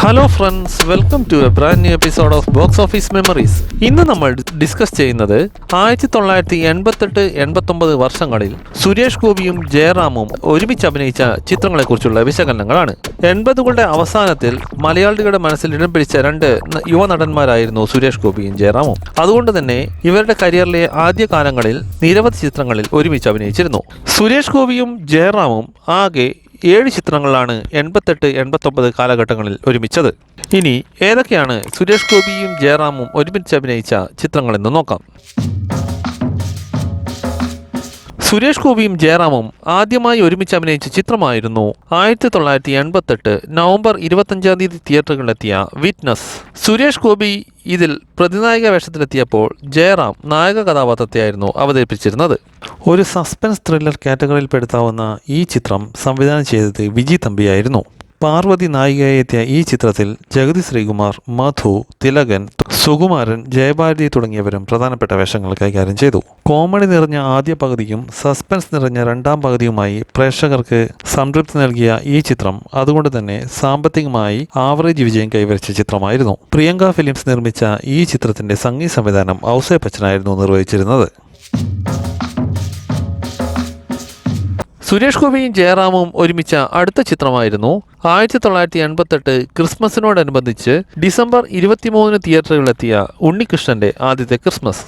Hello friends, welcome to a brand new episode of box office memories. ഇന്ന് നമ്മൾ discuss ചെയ്യുന്നത് 1988-89 വർഷങ്ങളിൽ സുരേഷ് ഗോപിയും ജയറാമും ഒരുമിച്ച് അഭിനയിച്ച ചിത്രങ്ങളെക്കുറിച്ചുള്ള വിശകലനങ്ങളാണ്. 80കളുടെ അവസാനത്തിൽ മലയാളികളുടെ മനസ്സിൽ ഇടം പിടിച്ച രണ്ട് യുവനടന്മാരായിരുന്നു സുരേഷ് ഗോപിയും ജയറാമും. അതുകൊണ്ട് തന്നെ ഇവരുടെ കരിയറിലെ ആദ്യ കാലങ്ങളിൽ നിരവധി ചിത്രങ്ങളിൽ ഒരുമിച്ച് അഭിനയിച്ചിരുന്നു. സുരേഷ് ഗോപിയും ജയറാമും ആകെ 7 ചിത്രങ്ങളാണ് 88-89 കാലഘട്ടങ്ങളിൽ ഒരുമിച്ചത്. ഇനി ഏതൊക്കെയാണ് സുരേഷ് ഗോപിയും ജയറാമും ഒരുമിച്ച് അഭിനയിച്ച ചിത്രങ്ങളെന്ന് നോക്കാം. സുരേഷ് ഗോപിയും ജയറാമും ആദ്യമായി ഒരുമിച്ച് അഭിനയിച്ച ചിത്രമായിരുന്നു 1988 നവംബർ 25 തിയേറ്ററുകളിലെത്തിയ വിറ്റ്നസ്. സുരേഷ് ഗോപി ഇതിൽ പ്രതിനായക വേഷത്തിലെത്തിയപ്പോൾ ജയറാം നായക കഥാപാത്രത്തെയായിരുന്നു അവതരിപ്പിച്ചിരുന്നത്. ഒരു സസ്പെൻസ് ത്രില്ലർ കാറ്റഗറിയിൽപ്പെടുത്താവുന്ന ഈ ചിത്രം സംവിധാനം ചെയ്തത് വിജി തമ്പിയായിരുന്നു. പാർവതി നായികയായി എത്തിയ ഈ ചിത്രത്തിൽ ജഗതി ശ്രീകുമാർ, മധു, തിലകൻ, സുകുമാരൻ, ജയഭാരതി തുടങ്ങിയവരും പ്രധാനപ്പെട്ട വേഷങ്ങൾ കൈകാര്യം ചെയ്തു. കോമഡി നിറഞ്ഞ ആദ്യ പകുതിയും സസ്പെൻസ് നിറഞ്ഞ രണ്ടാം പകുതിയുമായി പ്രേക്ഷകർക്ക് സംതൃപ്തി നൽകിയ ഈ ചിത്രം അതുകൊണ്ട് തന്നെ സാമ്പത്തികമായി ആവറേജ് വിജയം കൈവരിച്ച ചിത്രമായിരുന്നു. പ്രിയങ്ക ഫിലിംസ് നിർമ്മിച്ച ഈ ചിത്രത്തിന്റെ സംഗീത സംവിധാനം ഔസേപ്പ് ബച്ചനായിരുന്നു നിർവഹിച്ചിരുന്നത്. സുരേഷ് ഗോപിയും ജയറാമും ഒരുമിച്ച അടുത്ത ചിത്രമായിരുന്നു 1988 ക്രിസ്മസിനോടനുബന്ധിച്ച് ഡിസംബർ 23 തിയേറ്ററുകളിലെത്തിയ ഉണ്ണികൃഷ്ണന്റെ ആദ്യത്തെ ക്രിസ്മസ്.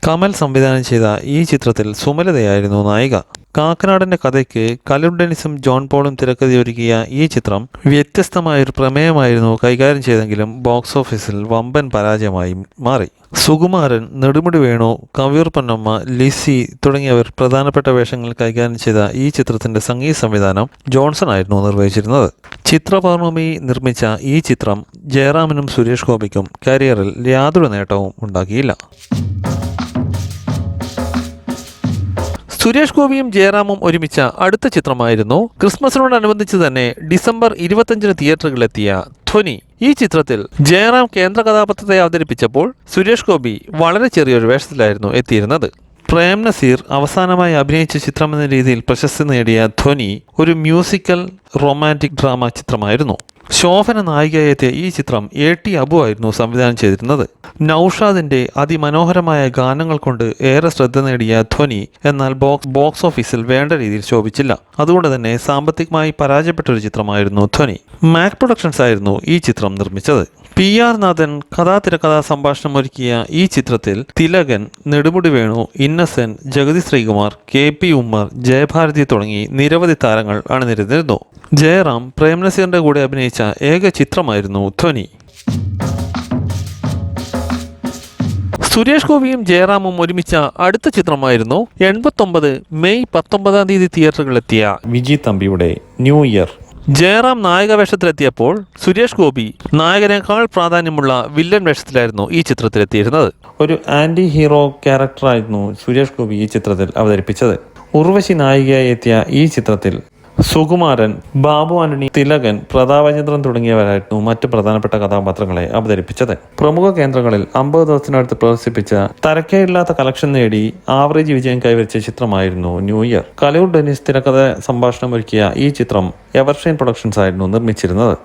കമൽ സംവിധാനം ചെയ്ത ഈ ചിത്രത്തിൽ സുമലതയായിരുന്നു നായിക. കാക്കനാടൻ്റെ കഥയ്ക്ക് കലൂർ ഡെന്നിസും ജോൺ പോളും തിരക്കഥയൊരുക്കിയ ഈ ചിത്രം വ്യത്യസ്തമായൊരു പ്രമേയമായിരുന്നു കൈകാര്യം ചെയ്തെങ്കിലും ബോക്സ് ഓഫീസിൽ വമ്പൻ പരാജയമായി മാറി. സുകുമാരൻ, നെടുമുടി വേണു, കവിയൂർ പൊന്നമ്മ, ലിസി തുടങ്ങിയവർ പ്രധാനപ്പെട്ട വേഷങ്ങൾ കൈകാര്യം ചെയ്ത ഈ ചിത്രത്തിന്റെ സംഗീത സംവിധാനം ജോൺസൺ ആയിരുന്നു നിർവഹിച്ചിരുന്നത്. ചിത്രപൗർണമി നിർമ്മിച്ച ഈ ചിത്രം ജയറാമിനും സുരേഷ് ഗോപിക്കും കരിയറിൽ യാതൊരു നേട്ടവും ഉണ്ടാക്കിയില്ല. സുരേഷ് ഗോപിയും ജയറാമും ഒരുമിച്ച അടുത്ത ചിത്രമായിരുന്നു ക്രിസ്മസിനോടനുബന്ധിച്ച് തന്നെ ഡിസംബർ 25 തിയേറ്ററുകളിലെത്തിയ ധ്വനി. ഈ ചിത്രത്തിൽ ജയറാം കേന്ദ്ര കഥാപാത്രത്തെ അവതരിപ്പിച്ചപ്പോൾ സുരേഷ് ഗോപി വളരെ ചെറിയൊരു വേഷത്തിലായിരുന്നു എത്തിയിരുന്നത്. പ്രേം നസീർ അവസാനമായി അഭിനയിച്ച ചിത്രമെന്ന രീതിയിൽ പ്രശസ്തി നേടിയ ധ്വനി ഒരു മ്യൂസിക്കൽ റൊമാൻറ്റിക് ഡ്രാമ ചിത്രമായിരുന്നു. ശോഭന നായികയായി എത്തിയ ഈ ചിത്രം A.T. അബു ആയിരുന്നു സംവിധാനം ചെയ്തിരുന്നത്. നൌഷാദിന്റെ അതിമനോഹരമായ ഗാനങ്ങൾ കൊണ്ട് ഏറെ ശ്രദ്ധ നേടിയ ധ്വനി എന്നാൽ ബോക്സ് ഓഫീസിൽ വേണ്ട രീതിയിൽ ശോഭിച്ചില്ല. അതുകൊണ്ട് തന്നെ സാമ്പത്തികമായി പരാജയപ്പെട്ട ഒരു ചിത്രമായിരുന്നു ധ്വനി. മാക് പ്രൊഡക്ഷൻസ് ആയിരുന്നു ഈ ചിത്രം നിർമ്മിച്ചത്. PR നാഥൻ തിരക്കഥാ സംഭാഷണം ഒരുക്കിയ ഈ ചിത്രത്തിൽ തിലകൻ, നെടുമുടി വേണു, ഇന്നസെന്റ്, ജഗതി ശ്രീകുമാർ, KP ഉമ്മർ, ജയഭാരതി തുടങ്ങി നിരവധി താരങ്ങൾ അണിനിരന്നിരുന്നു. ജയറാം പ്രേം നസീറിന്റെ കൂടെ അഭിനയിച്ച ഏക ചിത്രമായിരുന്നു ധ്വനി. സുരേഷ് ഗോപിയും ജയറാമും ഒരുമിച്ച അടുത്ത ചിത്രമായിരുന്നു 89 മെയ് 19 തിയേറ്ററുകളിലെത്തിയ വിജി തമ്പിയുടെ ന്യൂ ഇയർ. ജയറാം നായക വേഷത്തിലെത്തിയപ്പോൾ സുരേഷ് ഗോപി നായകനേക്കാൾ പ്രാധാന്യമുള്ള വില്ലൻ വേഷത്തിലായിരുന്നു ഈ ചിത്രത്തിലെത്തിയിരുന്നത്. ഒരു ആന്റി ഹീറോ ക്യാരക്ടറായിരുന്നു സുരേഷ് ഗോപി ഈ ചിത്രത്തിൽ അവതരിപ്പിച്ചത്. ഉർവശി നായികയായി എത്തിയ ഈ ചിത്രത്തിൽ സുകുമാരൻ, ബാബു ആന്റണി, തിലകൻ, പ്രതാപചന്ദ്രൻ തുടങ്ങിയവരായിരുന്നു മറ്റ് പ്രധാനപ്പെട്ട കഥാപാത്രങ്ങളെ അവതരിപ്പിച്ചത്. പ്രമുഖ കേന്ദ്രങ്ങളിൽ 50 ദിവസത്തിനടുത്ത് പ്രദർശിപ്പിച്ച തരക്കേടില്ലാത്ത കളക്ഷൻ നേടി ആവറേജ് വിജയം കൈവരിച്ച ചിത്രമായിരുന്നു ന്യൂ ഇയർ. കലൂർ ഡെന്നിസ് തിരക്കഥ സംഭാഷണം ഒരുക്കിയ ഈ ചിത്രം എവർഷൈൻ പ്രൊഡക്ഷൻസ് ആയിരുന്നു നിർമ്മിച്ചിരുന്നത്.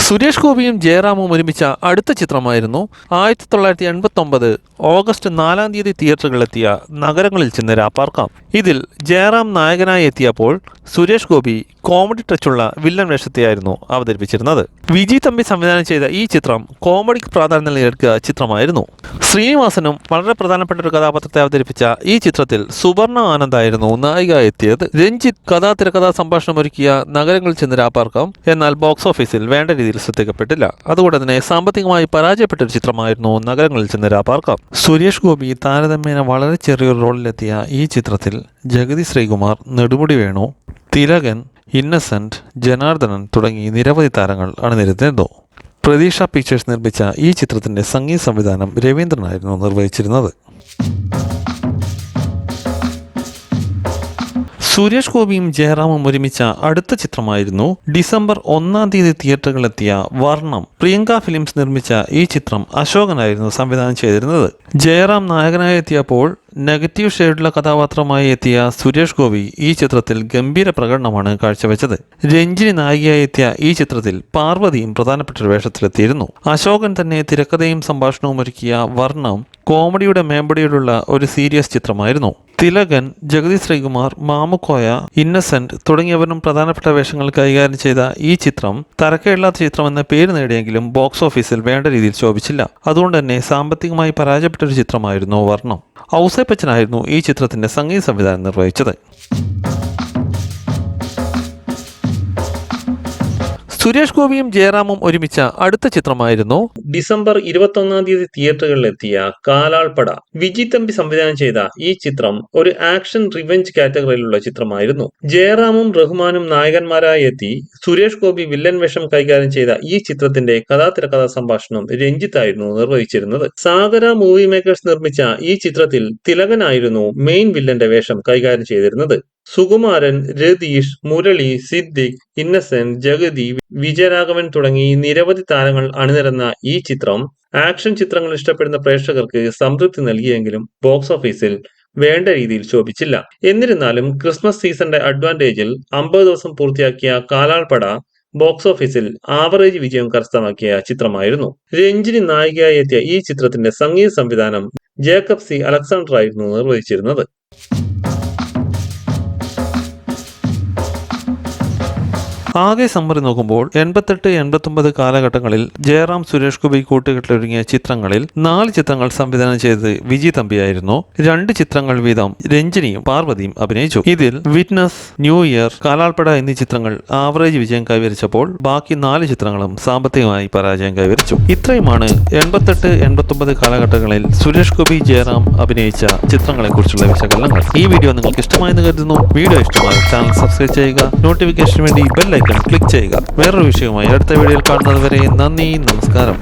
സുരേഷ് ഗോപിയും ജയറാമും ഒരുമിച്ച അടുത്ത ചിത്രമായിരുന്നു 1989 ഓഗസ്റ്റ് 4 തിയേറ്ററുകളിലെത്തിയ നഗരങ്ങളിൽ ചെന്ന് രാപ്പാർക്കാം. ഇതിൽ ജയറാം നായകനായി എത്തിയപ്പോൾ സുരേഷ് ഗോപി കോമഡി ടച്ചുള്ള വില്ലൻ വേഷത്തെയായിരുന്നു അവതരിപ്പിച്ചിരുന്നത്. വിജി തമ്പി സംവിധാനം ചെയ്ത ഈ ചിത്രം കോമഡിക്ക് പ്രാധാന്യം നൽകിയ ചിത്രമായിരുന്നു. ശ്രീനിവാസനും വളരെ പ്രധാനപ്പെട്ട ഒരു കഥാപാത്രത്തെ അവതരിപ്പിച്ച ഈ ചിത്രത്തിൽ സുവർണ ആനന്ദായിരുന്നു നായിക എത്തിയത്. രഞ്ജിത്ത് തിരക്കഥാ സംഭാഷണം ഒരുക്കിയ നഗരങ്ങളിൽ ചെന്ന് രാപ്പാർക്കാം എന്നാൽ ബോക്സ് ഓഫീസിൽ വേണ്ട രീതിയിൽ ശ്രദ്ധിക്കപ്പെട്ടില്ല. അതുകൊണ്ട് തന്നെ സാമ്പത്തികമായി പരാജയപ്പെട്ട ഒരു ചിത്രമായിരുന്നു നഗരങ്ങളിൽ ചെന്ന് രാപ്പാർക്കാം. സുരേഷ് ഗോപി താരതമ്യേന വളരെ ചെറിയൊരു റോളിലെത്തിയ ഈ ചിത്രത്തിൽ ജഗതി ശ്രീകുമാർ, നെടുമുടി വേണു, തിലകൻ, ഇന്നസെന്റ്, ജനാർദ്ദനൻ തുടങ്ങി നിരവധി താരങ്ങൾ അണിനിരന്നിരുന്നു. പ്രതീക്ഷ പിക്ചേഴ്സ് നിർമ്മിച്ച ഈ ചിത്രത്തിന്റെ സംഗീത സംവിധാനം രവീന്ദ്രനായിരുന്നു നിർവഹിച്ചിരുന്നത്. സുരേഷ് ഗോപിയും ജയറാമും ഒരുമിച്ച അടുത്ത ചിത്രമായിരുന്നു ഡിസംബർ 1-ാം തീയതി തിയേറ്ററുകളിലെത്തിയ വർണ്ണം. പ്രിയങ്ക ഫിലിംസ് നിർമ്മിച്ച ഈ ചിത്രം അശോകനായിരുന്നു സംവിധാനം ചെയ്തിരുന്നത്. ജയറാം നായകനായി എത്തിയപ്പോൾ നെഗറ്റീവ് ഷെയ്ഡുള്ള കഥാപാത്രമായി എത്തിയ സുരേഷ് ഗോപി ഈ ചിത്രത്തിൽ ഗംഭീര പ്രകടനമാണ് കാഴ്ചവെച്ചത്. രഞ്ജിനി നായികയായി എത്തിയ ഈ ചിത്രത്തിൽ പാർവതിയും പ്രധാനപ്പെട്ട ഒരു വേഷത്തിലെത്തിയിരുന്നു. അശോകൻ തന്നെ തിരക്കഥയും സംഭാഷണവും ഒരുക്കിയ വർണ്ണം കോമഡിയുടെ മേമ്പടിയിലുള്ള ഒരു സീരിയസ് ചിത്രമായിരുന്നു. തിലകൻ, ജഗതി ശ്രീകുമാർ, മാമുക്കോയ, ഇന്നസെന്റ് തുടങ്ങിയവരും പ്രധാനപ്പെട്ട വേഷങ്ങൾ കൈകാര്യം ചെയ്ത ഈ ചിത്രം തരക്കേടില്ലാത്ത ചിത്രം എന്ന പേര് നേടിയെങ്കിലും ബോക്സ് ഓഫീസിൽ വേണ്ട രീതിയിൽ ശോഭിച്ചില്ല. അതുകൊണ്ട് തന്നെ സാമ്പത്തികമായി പരാജയപ്പെട്ട ഒരു ചിത്രമായിരുന്നു വർണ്ണം. ഔസേപ്പച്ചനായിരുന്നു ഈ ചിത്രത്തിന്റെ സംഗീത സംവിധാനം നിർവഹിച്ചത്. സുരേഷ് ഗോപിയും ജയറാമും ഒരുമിച്ച അടുത്ത ചിത്രമായിരുന്നു ഡിസംബർ 21-ാം തീയതി തിയേറ്ററുകളിലെത്തിയ കാലാൾപ്പട. വിജി തമ്പി സംവിധാനം ചെയ്ത ഈ ചിത്രം ഒരു ആക്ഷൻ റിവെഞ്ച് കാറ്റഗറിയിലുള്ള ചിത്രമായിരുന്നു. ജയറാമും റഹ്മാനും നായകന്മാരായി എത്തി സുരേഷ് ഗോപി വില്ലൻ വേഷം കൈകാര്യം ചെയ്ത ഈ ചിത്രത്തിന്റെ കഥാതിരക്കഥാ സംഭാഷണം രഞ്ജിത്തായിരുന്നു നിർവഹിച്ചിരുന്നത്. സാഗര മൂവി മേക്കേഴ്സ് നിർമ്മിച്ച ഈ ചിത്രത്തിൽ തിലകനായിരുന്നു മെയിൻ വില്ലന്റെ വേഷം കൈകാര്യം ചെയ്തിരുന്നത്. സുകുമാരൻ, രതീഷ്, മുരളി, സിദ്ദിഖ്, ഇന്നസെന്റ്, ജഗതി, വിജയരാഘവൻ തുടങ്ങി നിരവധി താരങ്ങൾ അണിനിരന്ന ഈ ചിത്രം ആക്ഷൻ ചിത്രങ്ങൾ ഇഷ്ടപ്പെടുന്ന പ്രേക്ഷകർക്ക് സംതൃപ്തി നൽകിയെങ്കിലും ബോക്സ് ഓഫീസിൽ വേണ്ട രീതിയിൽ ശോഭിച്ചില്ല. എന്നിരുന്നാലും ക്രിസ്മസ് സീസണിന്റെ അഡ്വാൻറ്റേജിൽ 50 ദിവസം പൂർത്തിയാക്കിയ കാലാൾപ്പട ബോക്സ് ഓഫീസിൽ ആവറേജ് വിജയം കരസ്ഥമാക്കിയ ചിത്രമായിരുന്നു. രഞ്ജിനി നായികയായി എത്തിയ ഈ ചിത്രത്തിന്റെ സംഗീത സംവിധാനം ജേക്കബ് സി അലക്സാണ്ടർ ആയിരുന്നു നിർവഹിച്ചിരുന്നത്. ആകെ സമ്മറി നോക്കുമ്പോൾ 88-89 കാലഘട്ടങ്ങളിൽ ജയറാം സുരേഷ് ഗോപി കൂട്ടുകെട്ടിലൊരുങ്ങിയ ചിത്രങ്ങളിൽ 4 ചിത്രങ്ങൾ സംവിധാനം ചെയ്തത് വിജി തമ്പിയായിരുന്നു. 2 ചിത്രങ്ങൾ വീതം രഞ്ജിനിയും പാർവതിയും അഭിനയിച്ചു. ഇതിൽ വിറ്റ്നസ്, ന്യൂ ഇയർ, കാലാൾപ്പട എന്നീ ചിത്രങ്ങൾ ആവറേജ് വിജയം കൈവരിച്ചപ്പോൾ ബാക്കി 4 ചിത്രങ്ങളും സാമ്പത്തികമായി പരാജയം കൈവരിച്ചു. ഇത്രയുമാണ് 88-89 കാലഘട്ടങ്ങളിൽ സുരേഷ് ഗോപി ജയറാം അഭിനയിച്ച ചിത്രങ്ങളെ കുറിച്ചുള്ള വിശകലനങ്ങൾ. ഈ വീഡിയോ നിങ്ങൾക്ക് ഇഷ്ടമായെന്ന് കരുതുന്നു. വീഡിയോ ഇഷ്ടമായി ചാനൽ സബ്സ്ക്രൈബ് ചെയ്യുക. നോട്ടിഫിക്കേഷന് വേണ്ടി ബെൽ ക്ലിക്ക് ചെയ്യുക. വേറൊരു വിഷയവുമായി അടുത്ത വീഡിയോയിൽ കാണുന്നത് വരെ നന്ദി, നമസ്കാരം.